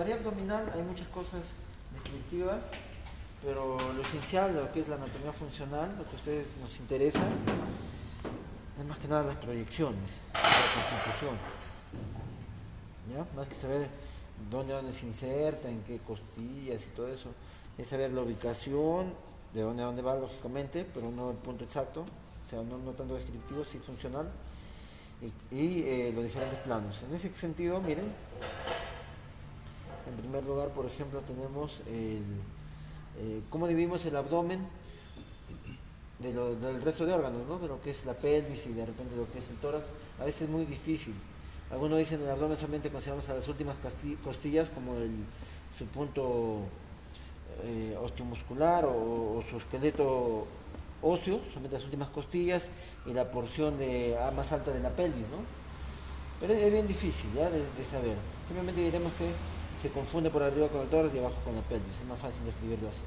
pared abdominal hay muchas cosas descriptivas, pero lo esencial, lo que es la anatomía funcional, lo que a ustedes nos interesa, es más que nada las proyecciones, la constitución, ¿ya? Más que saber dónde se inserta, en qué costillas y todo eso, es saber la ubicación, de dónde a dónde va lógicamente, pero no el punto exacto, o sea, no tanto descriptivo, sí funcional, y los diferentes planos. En ese sentido, miren, en primer lugar, por ejemplo, tenemos cómo dividimos el abdomen del resto de órganos, ¿no? De lo que es la pelvis y de repente lo que es el tórax. A veces es muy difícil. Algunos dicen el abdomen solamente consideramos a las últimas costillas como su punto osteomuscular o su esqueleto óseo, solamente las últimas costillas y la porción más alta de la pelvis, ¿no? Pero es bien difícil, ¿ya? De saber. Simplemente diremos que se confunde por arriba con el tórax y abajo con la pelvis. Es más fácil de escribirlo así.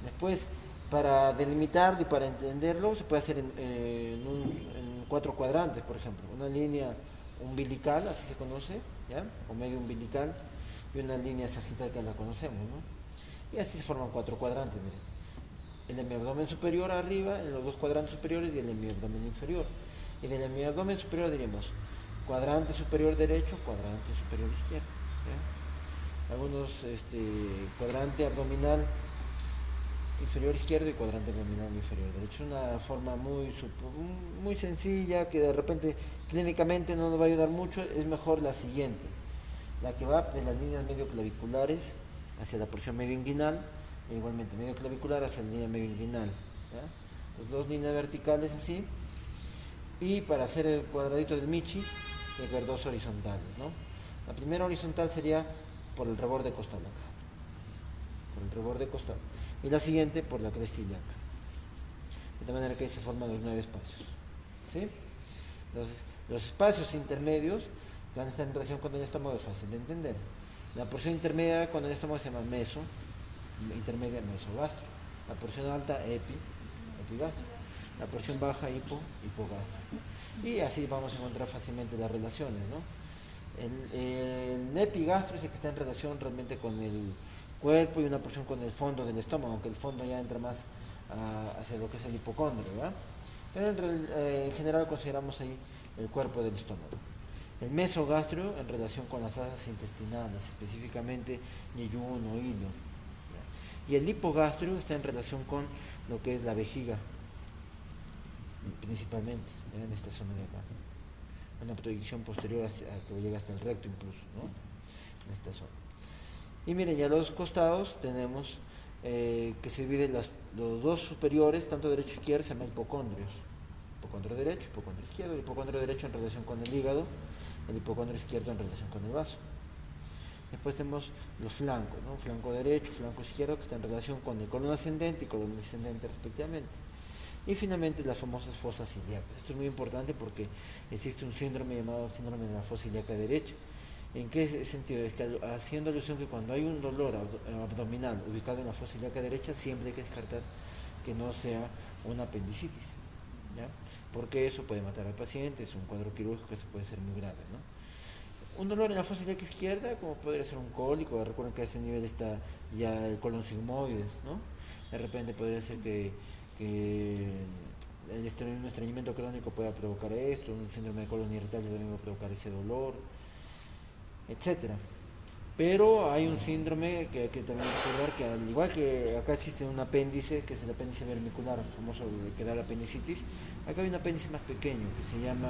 Después, para delimitarlo y para entenderlo, se puede hacer en 4 cuadrantes, por ejemplo. Una línea umbilical, así se conoce, ¿ya? O medio umbilical, y una línea sagital que la conocemos, ¿no? Y así se forman 4 cuadrantes, miren. El hemiabdomen superior arriba, en los 2 cuadrantes superiores, y el hemiabdomen inferior. Y del hemiabdomen superior diremos cuadrante superior derecho, cuadrante superior izquierdo, ¿ya? Algunos cuadrante abdominal inferior izquierdo y cuadrante abdominal inferior derecho. Es una forma muy sencilla que de repente clínicamente no nos va a ayudar mucho. Es mejor la siguiente, la que va de las líneas medio claviculares hacia la porción medio inguinal, e igualmente medio clavicular hacia la línea medio inguinal, ¿ya? Entonces 2 líneas verticales así, y para hacer el cuadradito del Michi hay que ver 2 horizontales, ¿no? La primera horizontal sería por el reborde costal acá, por el reborde costal, y la siguiente por la cresta ilíaca, de tal manera que ahí se forman los 9 espacios, ¿sí? Entonces, los espacios intermedios van a estar en relación con el estómago, es fácil de entender. La porción intermedia con el estómago se llama meso, intermedia mesogastro. La porción alta epigastro. La porción baja hipogastro. Y así vamos a encontrar fácilmente las relaciones, ¿no? El epigastro es el que está en relación realmente con el cuerpo y una porción con el fondo del estómago, aunque el fondo ya entra más hacia lo que es el hipocondrio, ¿verdad? Pero en general consideramos ahí el cuerpo del estómago. El mesogastrio en relación con las asas intestinales, específicamente yeyuno, ilio. Y el hipogastrio está en relación con lo que es la vejiga, principalmente, en esta zona de acá. Una proyección posterior que llega hasta el recto incluso, ¿no? En esta zona. Y miren, ya a los costados tenemos que se dividen los 2 superiores, tanto derecho e izquierdo, se llaman hipocondrios. Hipocondrio derecho, hipocondrio izquierdo. El hipocondrio derecho en relación con el hígado, el hipocondrio izquierdo en relación con el vaso. Después tenemos los flancos, ¿no? Flanco derecho, flanco izquierdo, que están en relación con el colon ascendente y colon descendente respectivamente. Y finalmente las famosas fosas ilíacas. Esto es muy importante porque existe un síndrome llamado síndrome de la fosa ilíaca derecha. ¿En qué sentido? Es que haciendo alusión que cuando hay un dolor abdominal ubicado en la fosa ilíaca derecha, siempre hay que descartar que no sea una apendicitis, ¿ya? Porque eso puede matar al paciente, es un cuadro quirúrgico que se puede ser muy grave, ¿no? Un dolor en la fosa ilíaca izquierda, como podría ser un cólico, recuerden que a ese nivel está ya el colon sigmoides, ¿no? De repente podría ser que un estreñimiento crónico pueda provocar esto, un síndrome de colon irritable también va a provocar ese dolor, etcétera. Pero hay un síndrome que hay que también recordar que al igual que acá existe un apéndice, que es el apéndice vermicular, famoso que da la apendicitis, acá hay un apéndice más pequeño que se llama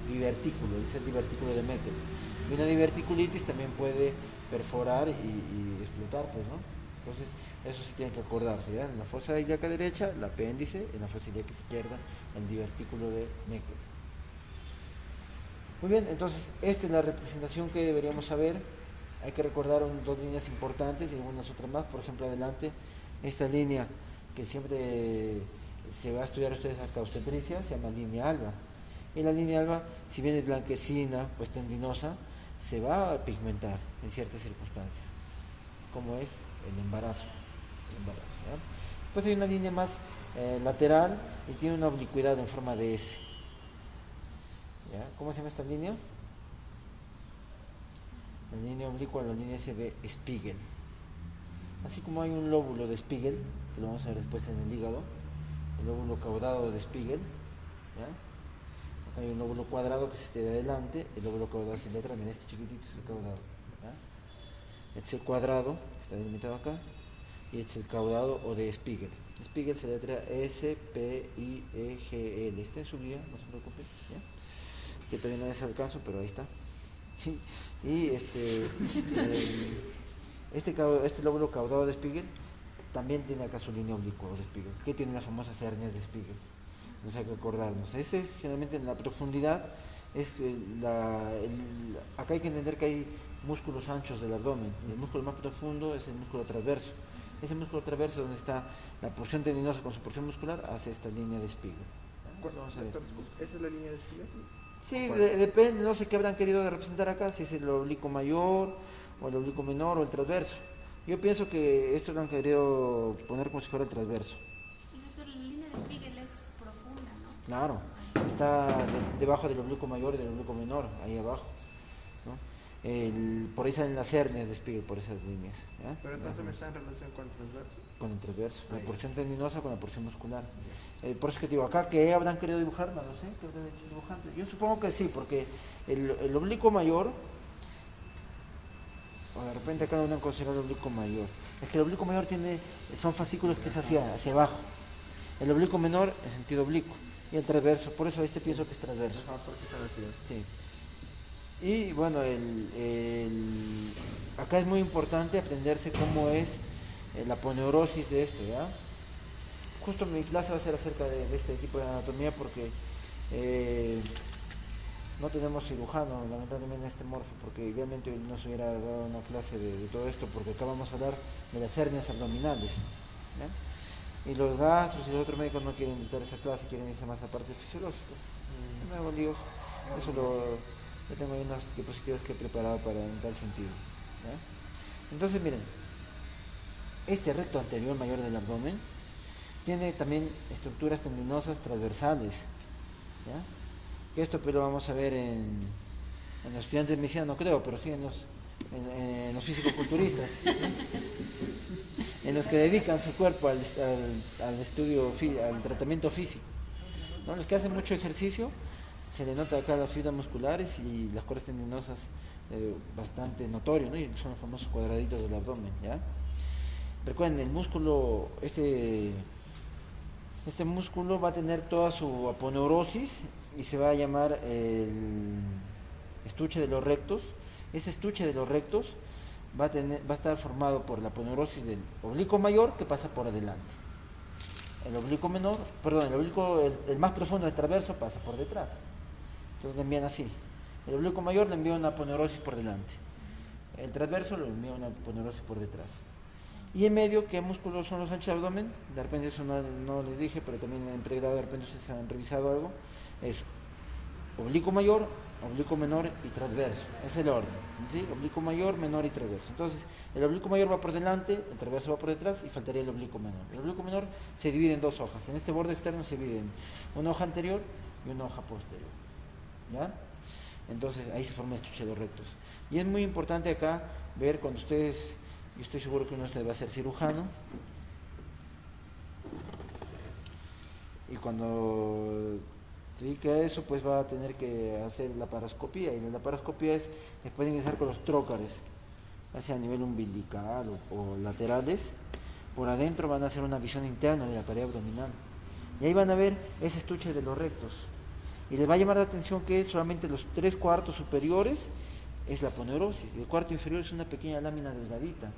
divertículo, es el divertículo de Meckel. Y una diverticulitis también puede perforar y explotar, pues, ¿no? Entonces, eso sí tienen que acordarse, ¿ya? En la fosa ilíaca derecha, el apéndice; en la fosa ilíaca izquierda, el divertículo de Meckel. Muy bien, entonces, esta es la representación que deberíamos saber. Hay que recordar 2 líneas importantes y algunas otras más. Por ejemplo, adelante, esta línea que siempre se va a estudiar ustedes hasta obstetricia, se llama línea alba. Y la línea alba, si bien es blanquecina, pues tendinosa, se va a pigmentar en ciertas circunstancias, como es el embarazo. ¿Ya? Después hay una línea más lateral y tiene una oblicuidad en forma de S. ¿Ya? ¿Cómo se llama esta línea? la línea oblicua, la línea S de Spiegel. Así como hay un lóbulo de Spiegel, que lo vamos a ver después en el hígado, el lóbulo caudado de Spiegel, ¿ya? Acá hay un lóbulo cuadrado que es este de adelante, el lóbulo caudado hacia detrás, miren, este chiquitito es el caudado, ¿ya? Este es el cuadrado, que está delimitado acá, y este es el caudado o de Spiegel. Spiegel se letra S-P-I-E-G-L. Está en su guía, no se preocupen, ¿ya? Que todavía no es alcanzo, pero ahí está. Y este lóbulo caudado de Spiegel también tiene acá su línea oblicua de Spiegel, que tiene las famosas hernias de Spiegel. No hay que acordarnos. Ese generalmente en la profundidad es acá hay que entender que hay músculos anchos del abdomen. El músculo más profundo es el músculo transverso. Ese músculo transverso donde está la porción tendinosa con su porción muscular hace esta línea de Spiegel. Vamos a ver. ¿Esa es la línea de Spiegel? Sí, depende, no sé qué habrán querido representar acá, si es el oblicuo mayor o el oblicuo menor o el transverso. Yo pienso que esto lo han querido poner como si fuera el transverso. Y doctor, la línea de Spiegel es profunda, ¿no? Claro, está debajo del oblicuo mayor y del oblicuo menor, ahí abajo, ¿no? Por ahí salen las hernias de Spiegel, por esas líneas, ¿ya? Pero entonces me está en relación con el transverso. Con el transverso, la porción tendinosa con la porción muscular. Por eso que digo, acá, ¿qué habrán querido dibujar? No lo sé, ¿qué habrán hecho dibujando? Yo supongo que sí, porque el oblicuo mayor, o de repente acá no han considerado el oblicuo mayor. Es que el oblicuo mayor son fascículos que es hacia abajo. El oblicuo menor en sentido oblicuo. Y el transverso, por eso este pienso que es transverso. Ajá, porque están así. Sí. Y bueno, acá es muy importante aprenderse cómo es la aponeurosis de esto, ¿ya? Justo mi clase va a ser acerca de este tipo de anatomía porque no tenemos cirujano, lamentablemente, en este morfo, porque idealmente hoy nos hubiera dado una clase de todo esto, porque acá vamos a hablar de las hernias abdominales, ¿ya? Y los gastros y los otros médicos no quieren dictar esa clase, quieren irse más a la parte fisiológica. No me hago líos, eso yo tengo ahí unas diapositivas que he preparado para en tal sentido, ¿ya? Entonces miren, este recto anterior mayor del abdomen tiene también estructuras tendinosas transversales, ¿ya? Que esto pues lo vamos a ver en los estudiantes de medicina, no creo, pero sí en los físico-culturistas, en los que dedican su cuerpo al estudio, al tratamiento físico, ¿no? Los que hacen mucho ejercicio, se le nota acá las fibras musculares y las cuerdas tendinosas bastante notorios, ¿no? Y son los famosos cuadraditos del abdomen, ¿ya? Recuerden, el músculo, este músculo va a tener toda su aponeurosis y se va a llamar el estuche de los rectos. Ese estuche de los rectos va a estar formado por la aponeurosis del oblicuo mayor que pasa por adelante. El oblicuo menor, perdón, el más profundo del transverso pasa por detrás. Entonces le envían así. El oblicuo mayor le envía una aponeurosis por delante. El transverso le envía una aponeurosis por detrás. Y en medio, ¿qué músculos son los anchos del abdomen? De repente eso no les dije, pero también en pregrado de repente ustedes han revisado algo. Es oblicuo mayor, oblicuo menor y transverso. Es el orden, ¿sí? Oblicuo mayor, menor y transverso. Entonces, el oblicuo mayor va por delante, el transverso va por detrás y faltaría el oblicuo menor. El oblicuo menor se divide en dos hojas. En este borde externo se divide en una hoja anterior y una hoja posterior, ¿ya? Entonces, ahí se forma el estuche de los rectos. Y es muy importante acá ver cuando ustedes... Yo estoy seguro que uno de ustedes va a ser cirujano. Y cuando se dedique a eso, pues va a tener que hacer la laparoscopía. Y la laparoscopía les pueden ingresar con los trócares, hacia a nivel umbilical o laterales. Por adentro van a hacer una visión interna de la pared abdominal. Y ahí van a ver ese estuche de los rectos. Y les va a llamar la atención que solamente los 3/4 superiores es la aponeurosis. Y el cuarto inferior es una pequeña lámina delgadita.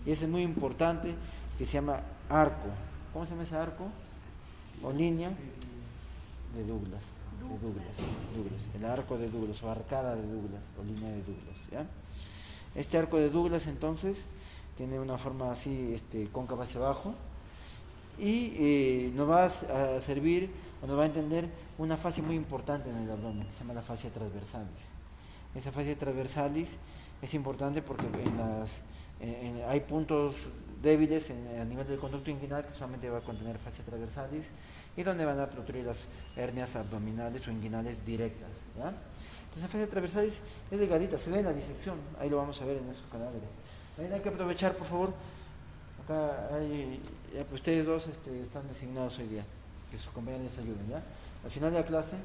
Y ese es muy importante, que se llama arco. ¿Cómo se llama ese arco? O línea de Douglas. El arco de Douglas, o arcada de Douglas, o línea de Douglas, ¿ya? Este arco de Douglas entonces tiene una forma así, cóncava hacia abajo, y nos va a servir, o nos va a entender una fascia muy importante en el abdomen, que se llama la fascia transversalis. Esa fascia transversalis es importante porque hay puntos débiles a nivel del conducto inguinal, que solamente va a contener fascia transversalis, y donde van a protruir las hernias abdominales o inguinales directas, ¿ya? Entonces la fascia transversalis es delgadita, se ve en la disección, ahí lo vamos a ver en esos cadáveres. Ahí hay que aprovechar, por favor, acá hay, ya, pues ustedes dos están designados hoy día, que sus compañeros les ayuden, ¿ya? Al final de la clase,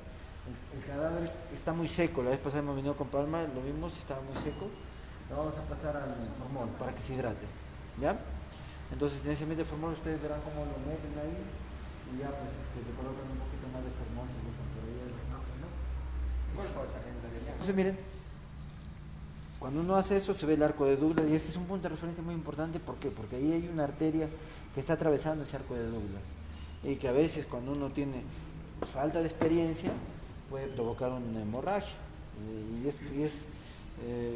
el cadáver está muy seco, la vez pasada hemos venido con Palma, lo vimos, estaba muy seco, lo vamos a pasar al formol para que se hidrate, ¿ya? Entonces en ese ambiente de formol ustedes verán cómo lo meten ahí y ya pues le colocan un poquito más de formol si gustan por ahí, ¿no? ¿Cuál cosa en la de Entonces miren, cuando uno hace eso se ve el arco de Douglas y este es un punto de referencia muy importante. ¿Por qué? Porque ahí hay una arteria que está atravesando ese arco de Douglas y que a veces cuando uno tiene falta de experiencia puede provocar una hemorragia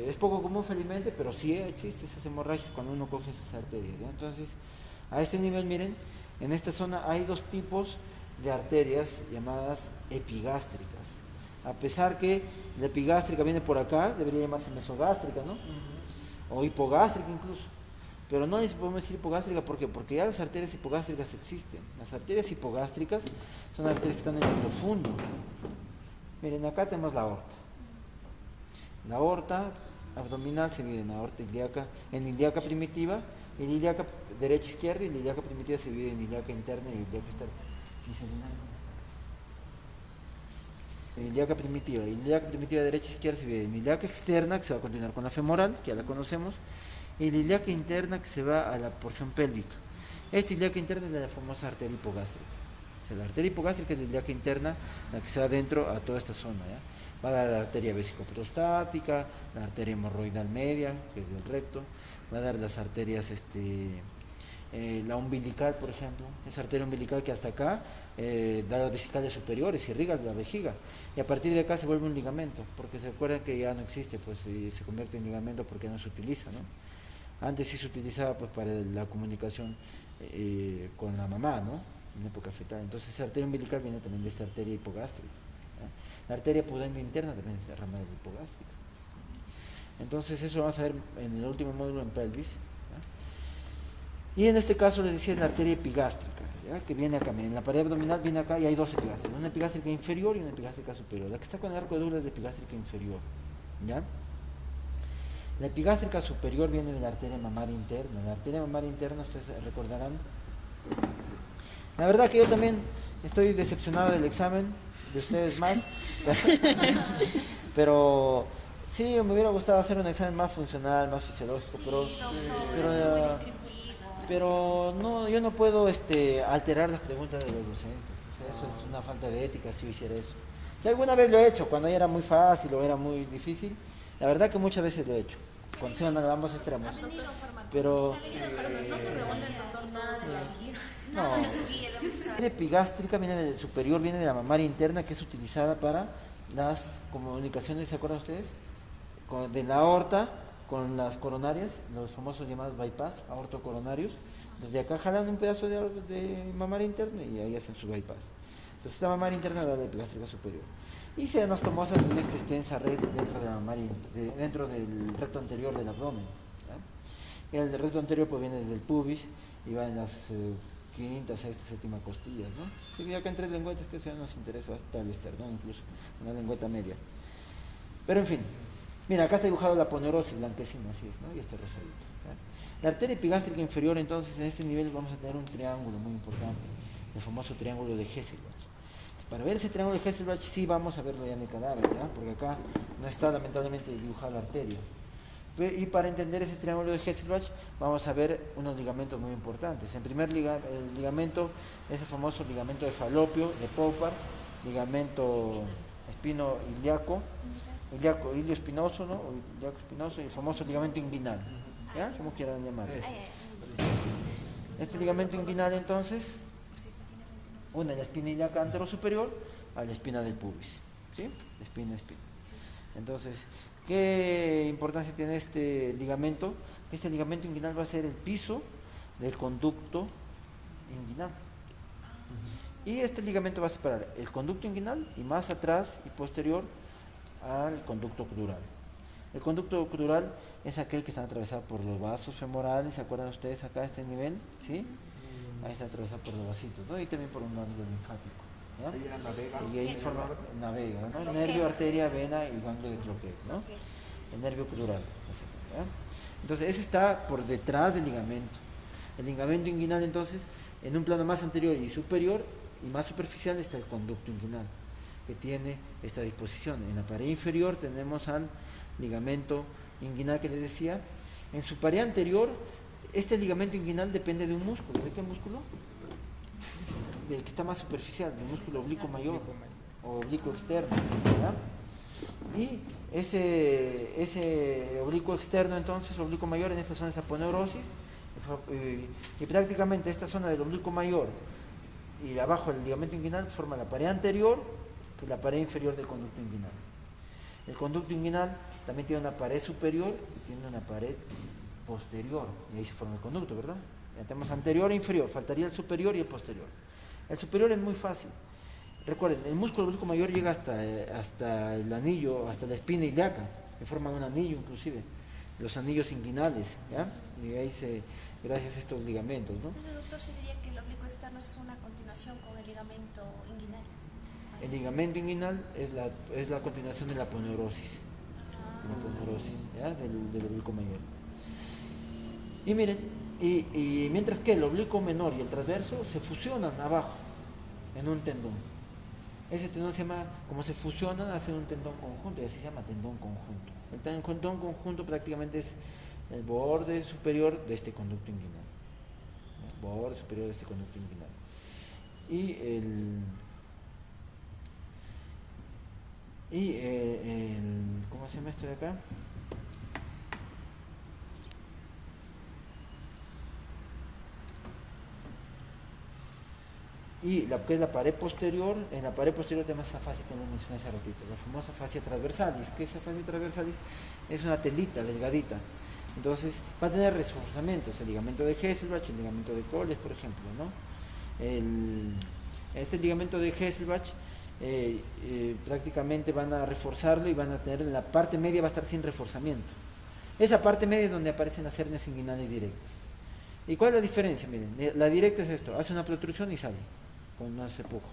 es poco común felizmente, pero sí existe esas hemorragias cuando uno coge esas arterias, ¿ya? Entonces a este nivel miren, en esta zona hay dos tipos de arterias llamadas epigástricas. A pesar que la epigástrica viene por acá, debería llamarse mesogástrica, ¿no? O hipogástrica incluso. Pero no podemos decir hipogástrica, ¿por qué? Porque ya las arterias hipogástricas existen. Las arterias hipogástricas son arterias que están en el profundo. Miren, acá tenemos la aorta. La aorta abdominal se divide en aorta ilíaca, en ilíaca primitiva, en ilíaca derecha-izquierda, y la ilíaca primitiva se divide en ilíaca interna y ilíaca externa. Ilíaca primitiva derecha-izquierda se divide en ilíaca externa, que se va a continuar con la femoral, que ya la conocemos, y la ilíaca interna, que se va a la porción pélvica. Esta ilíaca interna es la famosa arteria hipogástrica. O sea, la arteria hipogástrica es la ilíaca interna, la que se va adentro a toda esta zona, ¿ya? Va a dar la arteria vesicoprostática, la arteria hemorroidal media, que es del recto, va a dar las arterias, la umbilical, por ejemplo, esa arteria umbilical que hasta acá da las vesicales superiores, irriga la vejiga, y a partir de acá se vuelve un ligamento, porque se acuerdan que ya no existe, pues y se convierte en ligamento porque no se utiliza, ¿no? Antes sí se utilizaba pues para la comunicación con la mamá, ¿no? En época fetal. Entonces esa arteria umbilical viene también de esta arteria hipogástrica. La arteria pudenda interna también es de rama hipogástrica. Entonces eso lo vamos a ver en el último módulo en pelvis. Y en este caso les decía la arteria epigástrica, ¿ya? Que viene acá, miren, la pared abdominal viene acá y hay dos epigástricas, una epigástrica inferior y una epigástrica superior. La que está con el arco de Douglas es de epigástrica inferior, ¿ya? La epigástrica superior viene de la arteria mamaria interna. La arteria mamaria interna, ustedes recordarán. La verdad que yo también estoy decepcionado del examen, de ustedes más, pero sí, me hubiera gustado hacer un examen más funcional, más fisiológico, pero no, yo no puedo alterar las preguntas de los docentes. O sea, eso es una falta de ética si yo hiciera eso. Que alguna vez lo he hecho, cuando era muy fácil o era muy difícil, la verdad que muchas veces lo he hecho, cuando se van a ambos extremos. Pero no se pregunta el doctor nada de la guía. no. Nada de su guía. La epigástrica viene del superior, viene de la mamaria interna, que es utilizada para las comunicaciones, ¿se acuerdan ustedes? De la aorta con las coronarias, los famosos llamados bypass, aortocoronarios. Desde acá jalan un pedazo de mamaria interna y ahí hacen su bypass. Entonces esta mamaria interna da la epigástrica superior. Y se anastomosas en esta extensa red dentro de la mamaria, dentro del recto anterior del abdomen, ¿ya? Y el recto anterior pues viene desde el pubis y va en las quinta, sexta, séptima costillas, ¿no? Sí, ya acá en 3 lengüetas que eso ya nos interesa hasta el esternón, incluso una lengüeta media. Pero en fin, mira, acá está dibujado la poneurosis blanquecina, así es, ¿no? Y este rosadito, ¿ya? La arteria epigástrica inferior, entonces, en este nivel vamos a tener un triángulo muy importante, el famoso triángulo de Hesselbach. Para ver ese triángulo de Hesselbach sí vamos a verlo ya en el cadáver, ¿ya? Porque acá no está lamentablemente dibujada la arteria. Y para entender ese triángulo de Hesselbach vamos a ver unos ligamentos muy importantes. En primer el ligamento es el famoso ligamento de Falopio, de Poupart, ligamento espino-ilíaco, ilio espinoso, ¿no? O ilíaco espinoso, y el famoso ligamento inguinal, ¿ya? Como quieran llamarlo. Este ligamento inguinal entonces une la espina ilíaca anterosuperior a la espina del pubis, ¿sí? Espina. Entonces, ¿qué importancia tiene este ligamento? Este ligamento inguinal va a ser el piso del conducto inguinal. Y este ligamento va a separar el conducto inguinal y más atrás y posterior al conducto dural. El conducto crural es aquel que está atravesado por los vasos femorales, ¿se acuerdan ustedes acá a este nivel? ¿Sí? Ahí está atravesado por los vasitos, ¿no? Y también por un ganglio linfático, ¿ya? Ahí era navega. Y ahí forma, navega, ¿no? Nervio, arteria, vena y ganglio de Cloquet, ¿no? Ok. El nervio crural, ¿ya? Entonces, ese está por detrás del ligamento. El ligamento inguinal, entonces, en un plano más anterior y superior y más superficial está el conducto inguinal, que tiene esta disposición. En la pared inferior tenemos al ligamento inguinal que les decía. En su pared anterior, este ligamento inguinal depende de un músculo. ¿De qué músculo? Del que está más superficial, del músculo oblicuo mayor o oblicuo externo, ¿ya? Y ese oblicuo externo, entonces, oblicuo mayor, en esta zona es aponeurosis, y prácticamente esta zona del oblicuo mayor y abajo el ligamento inguinal forma la pared anterior y la pared inferior del conducto inguinal. El conducto inguinal también tiene una pared superior y tiene una pared posterior, y ahí se forma el conducto, ¿verdad? Ya tenemos anterior e inferior, faltaría el superior y el posterior. El superior es muy fácil. Recuerden, el músculo oblicuo mayor llega hasta el anillo, hasta la espina ilíaca, que forman un anillo inclusive, los anillos inguinales, ¿ya? Y ahí gracias a estos ligamentos, ¿no? Entonces, doctor, se diría que el oblicuo externo es una continuación con el ligamento inguinal. El ligamento inguinal es la continuación de la aponeurosis, ¿ya? Del oblicuo mayor. Y miren, y mientras que el oblicuo menor y el transverso se fusionan abajo en un tendón. Ese tendón se llama, como se fusionan, hacen un tendón conjunto y así se llama tendón conjunto. El tendón conjunto prácticamente es el borde superior de este conducto inguinal. El borde superior de este conducto inguinal. ¿Cómo se llama esto de acá? Y lo que es la pared posterior, en la pared posterior tenemos esa fascia que les mencioné hace ratito, la famosa fascia transversalis. ¿Qué es esa fascia transversalis? Es una telita delgadita. Entonces va a tener reforzamientos, el ligamento de Hesselbach, el ligamento de Colles, por ejemplo, ¿no? Este ligamento de Hesselbach prácticamente van a reforzarlo y van a tener, en la parte media va a estar sin reforzamiento. Esa parte media es donde aparecen las hernias inguinales directas. ¿Y cuál es la diferencia? Miren, la directa es esto, hace una protrusión y sale, cuando no se puja.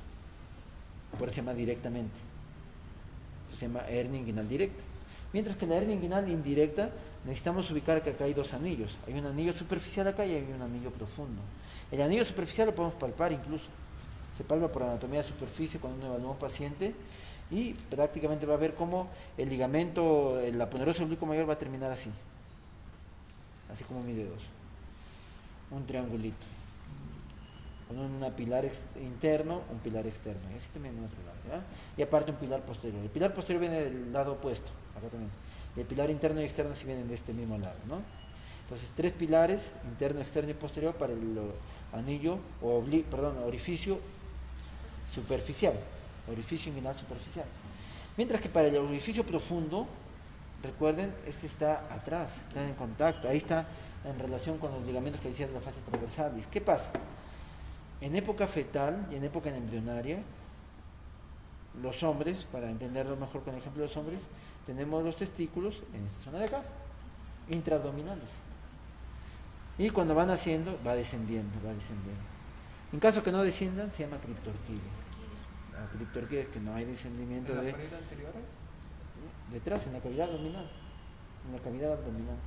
Por eso se llama directamente. Se llama hernia inguinal directa. Mientras que la hernia inguinal indirecta, necesitamos ubicar que acá hay dos anillos. Hay un anillo superficial acá y hay un anillo profundo. El anillo superficial lo podemos palpar incluso. Se palpa por anatomía de superficie cuando uno evalúa a un paciente y prácticamente va a ver cómo el ligamento, la aponeurosis oblicuo mayor va a terminar así. Así como mis dedos. Un triangulito. Con un pilar interno, un pilar externo. Y así también en otro lado, ¿ya? Y aparte un pilar posterior. El pilar posterior viene del lado opuesto, acá también. Y el pilar interno y externo sí vienen de este mismo lado, ¿no? Entonces, tres pilares, interno, externo y posterior, para el anillo, orificio superficial. Orificio inguinal superficial. Mientras que para el orificio profundo, recuerden, este está atrás, está en contacto. Ahí está en relación con los ligamentos que decía de la fascia transversalis. ¿Qué pasa? En época fetal y en época embrionaria, los hombres, para entenderlo mejor con el ejemplo de los hombres, tenemos los testículos en esta zona de acá, intraabdominales. Y cuando van haciendo, va descendiendo. En caso que no desciendan, se llama criptorquidia. La criptorquidia es que no hay descendimiento ¿En de... la pared anteriores? Detrás, en la cavidad abdominal. En la cavidad abdominal.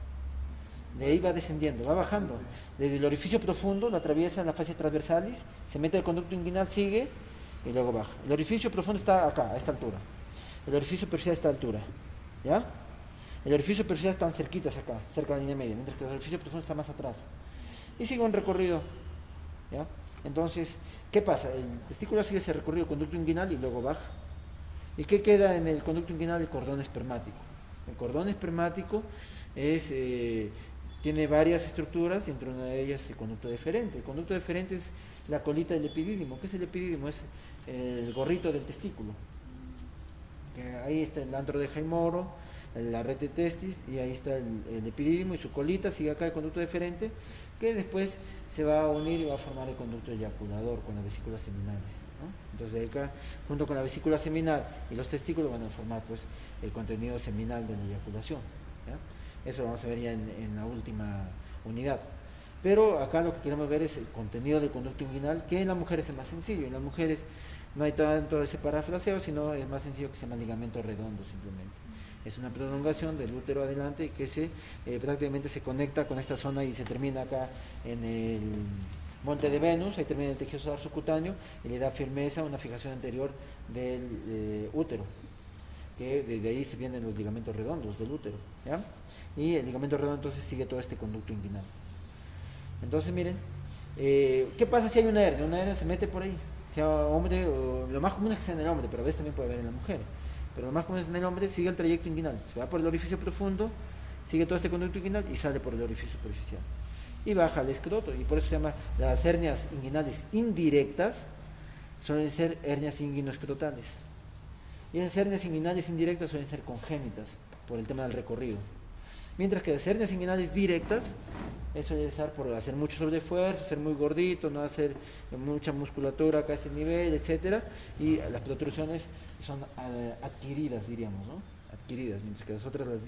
De ahí va descendiendo, va bajando. Desde el orificio profundo lo atraviesa en la fascia transversalis, se mete el conducto inguinal, sigue y luego baja. El orificio profundo está acá, a esta altura. El orificio superficial a esta altura. ¿Ya? El orificio superficial están cerquitas acá, cerca de la línea media, mientras que el orificio profundo está más atrás. Y sigue un recorrido. ¿Ya? Entonces, ¿qué pasa? El testículo sigue ese recorrido, conducto inguinal y luego baja. ¿Y qué queda en el conducto inguinal? El cordón espermático. El cordón espermático tiene varias estructuras y entre una de ellas el conducto deferente. El conducto deferente es la colita del epidídimo. ¿Qué es el epidídimo? Es el gorrito del testículo. Ahí está el antro de Jaimoro, la red de testis, y ahí está el epidídimo y su colita, sigue acá el conducto deferente, que después se va a unir y va a formar el conducto eyaculador con las vesículas seminales, ¿no? Entonces acá, junto con la vesícula seminal y los testículos, van a formar pues el contenido seminal de la eyaculación. Eso lo vamos a ver ya en la última unidad. Pero acá lo que queremos ver es el contenido del conducto inguinal, que en las mujeres es más sencillo. En las mujeres no hay tanto ese parafraseo, sino es más sencillo, que se llama ligamento redondo simplemente. Es una prolongación del útero adelante que prácticamente se conecta con esta zona y se termina acá en el monte de Venus, ahí termina el tejido solar subcutáneo y le da firmeza a una fijación anterior del útero, que desde ahí se vienen los ligamentos redondos del útero, ¿ya? Y el ligamento redondo entonces sigue todo este conducto inguinal. Entonces miren, ¿qué pasa si hay una hernia? Una hernia se mete por ahí, sea hombre, lo más común es que sea en el hombre, pero a veces también puede haber en la mujer. Pero lo más común es en el hombre, sigue el trayecto inguinal, se va por el orificio profundo, sigue todo este conducto inguinal y sale por el orificio superficial. Y baja al escroto, y por eso se llama las hernias inguinales indirectas, suelen ser hernias inguinoescrotales. Y esas hernias inguinales indirectas suelen ser congénitas, por el tema del recorrido. Mientras que las hernias inguinales directas, eso debe estar por hacer mucho sobreesfuerzo, ser muy gordito, no hacer mucha musculatura acá a ese nivel, etcétera, y las protrusiones son adquiridas, diríamos, ¿no? Adquiridas, mientras que las otras, las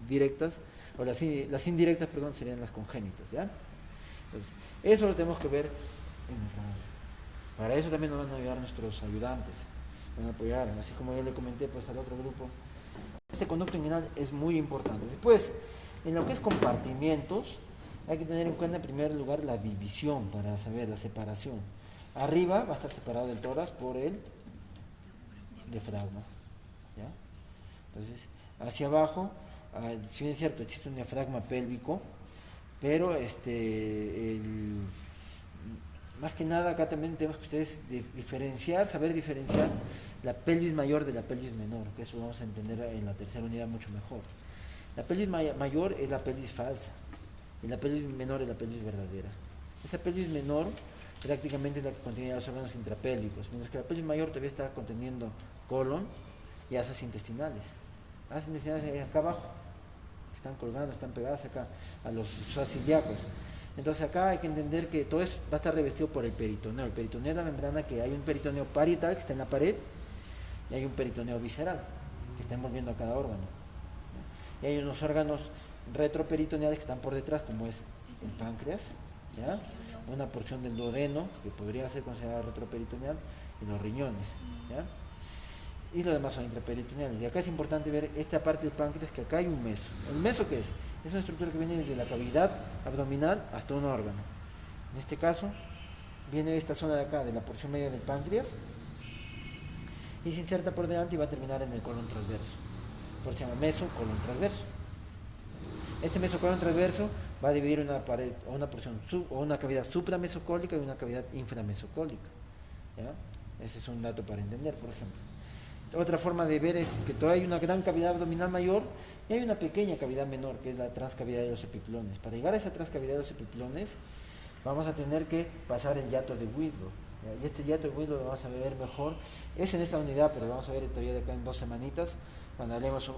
directas, o las indirectas, perdón, serían las congénitas, ¿ya? Entonces, eso lo tenemos que ver en el canal. Para eso también nos van a ayudar nuestros ayudantes, van a apoyar, así como yo le comenté pues al otro grupo. Este conducto inguinal es muy importante. Después, en lo que es compartimientos, hay que tener en cuenta en primer lugar la división para saber la separación. Arriba va a estar separado del tórax por el diafragma, ¿ya? Entonces, hacia abajo, si bien es cierto, existe un diafragma pélvico, pero más que nada acá también tenemos que ustedes saber diferenciar la pelvis mayor de la pelvis menor, que eso vamos a entender en la tercera unidad mucho mejor. La pelvis mayor es la pelvis falsa y la pelvis menor es la pelvis verdadera. Esa pelvis menor prácticamente es la que contiene los órganos intrapélvicos, mientras que la pelvis mayor todavía está conteniendo colon y asas intestinales. Asas intestinales acá abajo, que están colgando, están pegadas acá a los psoas ilíacos. Entonces acá hay que entender que todo eso va a estar revestido por el peritoneo. El peritoneo es la membrana, que hay un peritoneo parietal que está en la pared y hay un peritoneo visceral que está envolviendo a cada órgano. Y hay unos órganos retroperitoneales que están por detrás, como es el páncreas, ¿ya? Una porción del duodeno, que podría ser considerada retroperitoneal, y los riñones, ¿ya? Y los demás son intraperitoneales. Y acá es importante ver esta parte del páncreas, que acá hay un meso. ¿El meso qué es? Es una estructura que viene desde la cavidad abdominal hasta un órgano. En este caso, viene de esta zona de acá, de la porción media del páncreas, y se inserta por delante y va a terminar en el colon transverso. Por eso se llama meso colon transverso. Este mesocolon transverso va a dividir una pared o una porción o una cavidad supramesocólica y una cavidad inframesocólica, ¿ya? Ese es un dato para entender, por ejemplo. Otra forma de ver es que todavía hay una gran cavidad abdominal mayor y hay una pequeña cavidad menor, que es la transcavidad de los epiplones. Para llegar a esa transcavidad de los epiplones vamos a tener que pasar el hiato de Winslow, ¿ya? Y este hiato de Winslow lo vamos a ver mejor, es en esta unidad, pero lo vamos a ver todavía de acá en 2 semanitas, cuando hablemos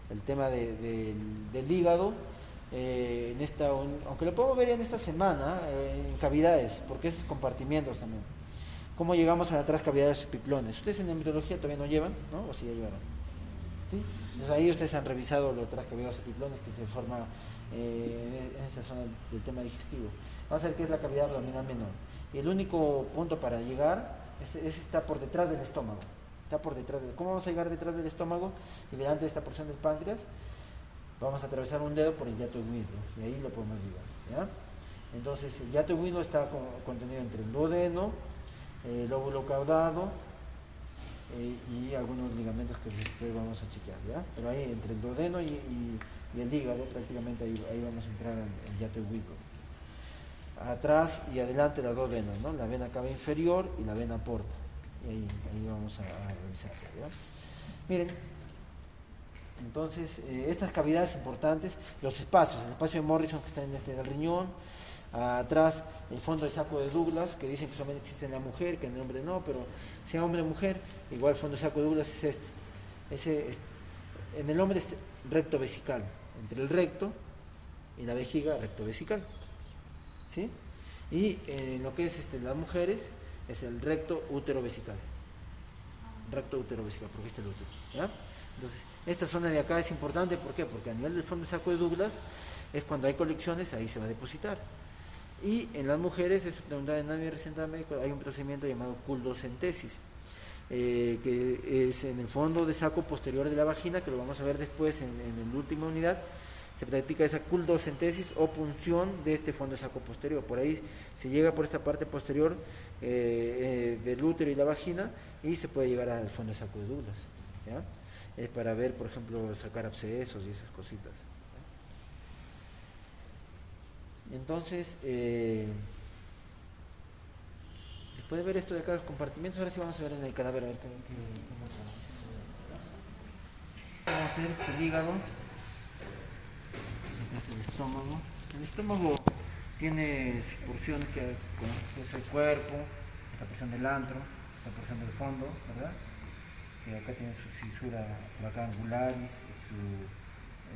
el tema del hígado, aunque lo podemos ver en esta semana, en cavidades, porque es compartimientos también. ¿Cómo llegamos a la transcavidad de los epiplones? Ustedes en embriología todavía no llevan, ¿no? ¿O sí ya llevaron? ¿Sí? Entonces ahí ustedes han revisado la transcavidad de los epiplones que se forma en esa zona del tema digestivo. Vamos a ver qué es la cavidad abdominal menor. Y el único punto para llegar está por detrás del estómago. Está por detrás ¿Cómo vamos a llegar detrás del estómago y delante de esta porción del páncreas? Vamos a atravesar un dedo por el hiato de Winslow y ahí lo podemos llegar, ¿ya? Entonces el hiato de Winslow está contenido entre el duodeno, el lóbulo caudado y algunos ligamentos que después vamos a chequear, ¿ya? Pero ahí entre el duodeno y el hígado prácticamente ahí vamos a entrar al hiato de Winslow. Atrás y adelante las dos venas, ¿no? La vena cava inferior y la vena porta. Y ahí vamos a revisar, ¿ya? Miren, entonces estas cavidades importantes, los espacios, el espacio de Morrison que está en del riñón, atrás el fondo de saco de Douglas, que dicen que solamente existe en la mujer, que en el hombre no, pero sea hombre o mujer, igual el fondo de saco de Douglas es en el hombre es recto vesical, entre el recto y la vejiga recto vesical, ¿sí? Y en lo que es las mujeres es el recto útero vesical, porque este es el útero, ¿ya? Entonces, esta zona de acá es importante, ¿por qué? Porque a nivel del fondo de saco de Douglas es cuando hay colecciones, ahí se va a depositar. Y en las mujeres, es preguntada en mi reciente médico, hay un procedimiento llamado culdocentesis, que es en el fondo de saco posterior de la vagina, que lo vamos a ver después en la última unidad. Se practica esa culdocentesis o punción de este fondo de saco posterior. Por ahí se llega por esta parte posterior del útero y la vagina y se puede llegar al fondo de saco de Douglas, ¿ya? Es para ver, por ejemplo, sacar abscesos y esas cositas. Entonces, después de ver esto de acá, los compartimentos, ahora sí vamos a ver en el cadáver. A ver vamos a ver este hígado. Este es el estómago. El estómago tiene porciones que es el cuerpo, esta porción del antro, esta porción del fondo, ¿verdad? Que acá tiene su cisura por acá angularis,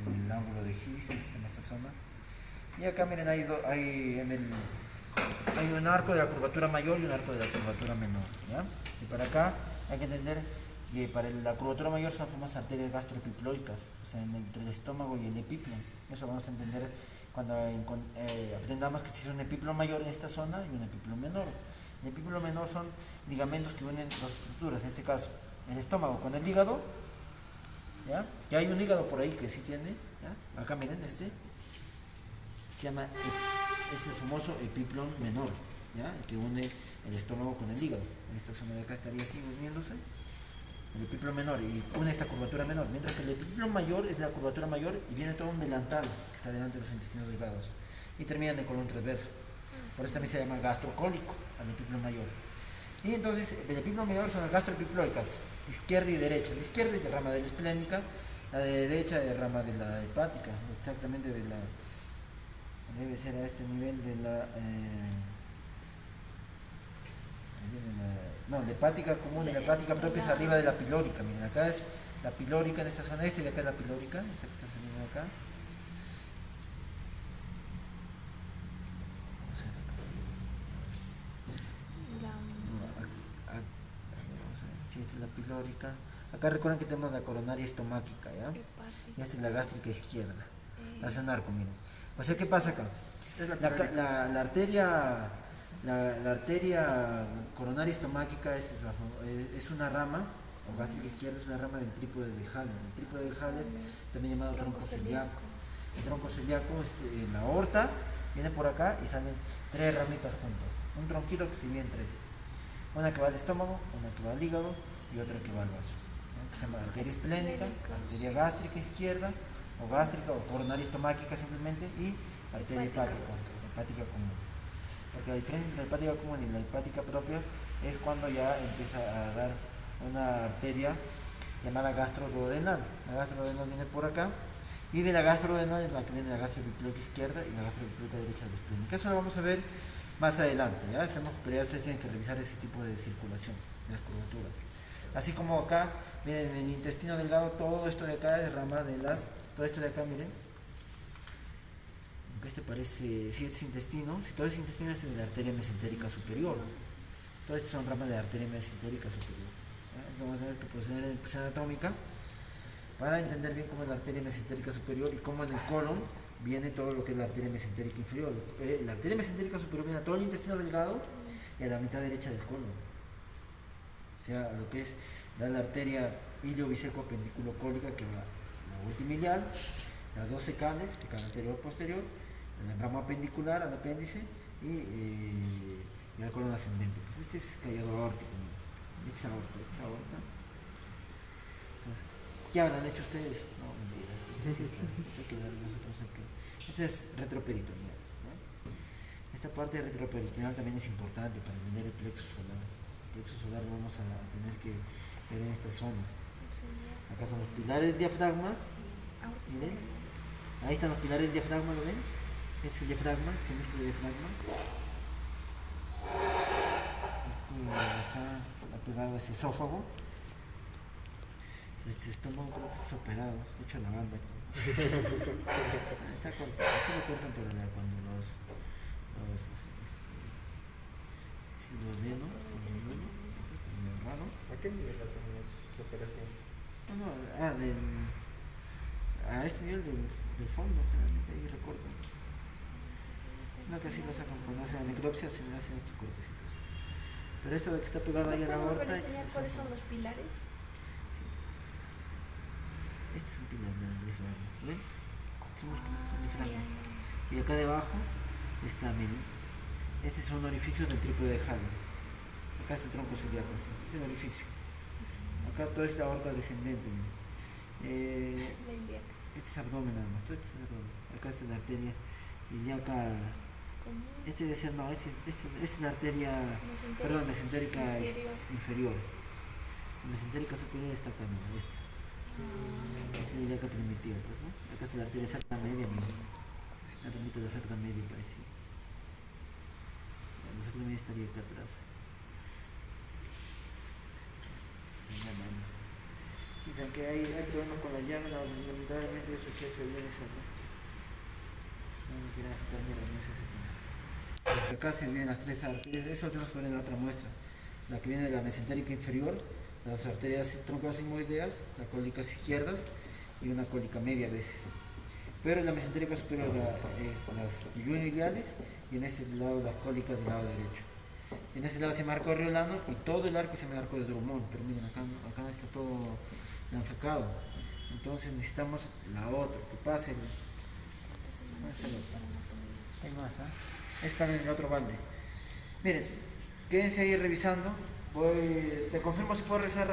el ángulo de Gis en esa zona. Y acá miren, hay un arco de la curvatura mayor y un arco de la curvatura menor, ¿ya? Y para acá hay que entender que para la curvatura mayor son las famosas arterias gastroepiploicas, o sea, entre el estómago y el epiplon. Eso vamos a entender cuando aprendamos que existe un epiplon mayor en esta zona y un epiplon menor. El epiplon menor son ligamentos que unen dos estructuras, en este caso el estómago con el hígado, ¿ya? Y hay un hígado por ahí que sí tiene, ¿ya? Acá miren, se llama, es el famoso epiplon menor, ¿ya? El que une el estómago con el hígado. En esta zona de acá estaría así uniéndose el epiplon menor y une esta curvatura menor, mientras que el epiplon mayor es la curvatura mayor y viene todo un delantal que está delante de los intestinos delgados y termina en el colon transverso. Por eso también se llama gastrocólico al epiplon mayor. Y entonces el epiplon mayor son las gastroepiploicas, izquierda y derecha. La izquierda es de rama de la esplénica, la de derecha es de rama de la hepática, exactamente de la, debe ser a este nivel de la, no, la hepática común y la hepática propia es arriba de la pilórica. Miren, acá es la pilórica en esta zona, y de acá es la pilórica, esta que está saliendo de acá. Sí, esta es la pilórica. Acá recuerden que tenemos la coronaria estomáquica, ¿ya? Y esta es la gástrica izquierda. Hace un arco, miren. O sea, ¿qué pasa acá? La arteria coronaria estomáquica es una rama, o gástrica izquierda es una rama del trípode de Haller. El trípode de Haller, también llamado tronco celíaco. El tronco celíaco es en la aorta, viene por acá y salen tres ramitas juntas. Un tronquito que se divide en tres. Una que va al estómago, una que va al hígado y otra que va al vaso. Se llama arteria esplénica, arteria gástrica izquierda, o gástrica o coronaria estomáquica simplemente, y arteria hepática común. Porque la diferencia entre la hepática común y la hepática propia es cuando ya empieza a dar una arteria llamada gastroduodenal. La gastroduodenal viene por acá, y de la gastroduodenal es la que viene la gastroepiploica izquierda y la gastroepiploica derecha de la esplénica. Eso lo vamos a ver más adelante, ¿ya? Pero ya ustedes tienen que revisar ese tipo de circulación de las curvaturas. Así como acá, miren, en el intestino delgado, todo esto de acá es rama de todo esto de acá, miren. Aunque este parece, si este es intestino, si todo es intestino, este es de la arteria mesentérica superior. Todas estas son ramas de la arteria mesentérica superior. Esto vamos a ver que procede en la posición anatómica para entender bien cómo es la arteria mesentérica superior y cómo en el colon viene todo lo que es la arteria mesentérica inferior. La arteria mesentérica superior viene a todo el intestino delgado y a la mitad derecha del colon. O sea, lo que es la arteria iliobiseco-apendiculares que va a la ultimiliar, las dos secales, secal anterior posterior, el ramo apendicular al apéndice y al colon ascendente. Este es callado aórtico, este es aorta. Entonces, ¿qué habrán hecho ustedes? No, mentiras. Este es retroperitoneal, ¿no? Esta parte retroperitoneal también es importante para entender el plexo solar. El plexo solar lo vamos a tener que ver en esta zona. Acá están los pilares del diafragma. Miren. Ahí están los pilares del diafragma, ¿lo ven? Este es el diafragma, este es el músculo del diafragma. Acá está pegado a ese esófago. Este estómago creo que está operado, hecho la banda. Está cortado, así lo cortan para cuando si lo ven, ¿no? Está medio raro. ¿A qué nivel hacemos esa operación? No, a este nivel del fondo, generalmente ahí recortan. No, que así lo sacan cuando hacen necropsia, se le hacen estos cortecitos. Pero esto de que está pegado ahí a la ¿Puedo volver aorta. a enseñar cuáles son los pilares? Sí. Este es un pilar de flagma. ¿Ven? Sí, es flagma. Y acá debajo está, miren. Este es un orificio del trípode de Haller. Acá está el tronco celíaco, así. Este es el orificio. Acá toda esta aorta descendente, miren. La ilíaca. Este es abdomen nada más. Todo este es abdomen. Acá está la arteria ilíaca. ¿Cómo? Este debe ser, no, esta es la arteria, Mesentérica. perdón, mesentérica Inferior. inferior. La mesentérica superior está acá, mira, esta. Esta es la ilíaca primitiva, pues, ¿no? Acá está la arteria sacra media, mira. La ramita de la sacra media parece. La sacra media estaría acá atrás. Venga, mano. Si saben que hay problemas con la llave, lamentablemente eso se hace bien esa, ¿no? No me quieren aceptar, mira, no sé si. Acá se vienen las tres arterias, eso tenemos que ver en la otra muestra. La que viene de la mesentérica inferior, las arterias troncosigmoideas, las cólicas izquierdas y una cólica media a veces. Pero en la mesentérica superior las yuniliales y en este lado las cólicas del lado derecho. En este lado se llama arco riolano y todo el arco se llama arco de Drummond, pero miren acá está todo sacado. Entonces necesitamos la otra, que pase. Hay más, ¿ah? Están en el otro balde. Miren, quédense ahí revisando. Te confirmo si puedo rezar.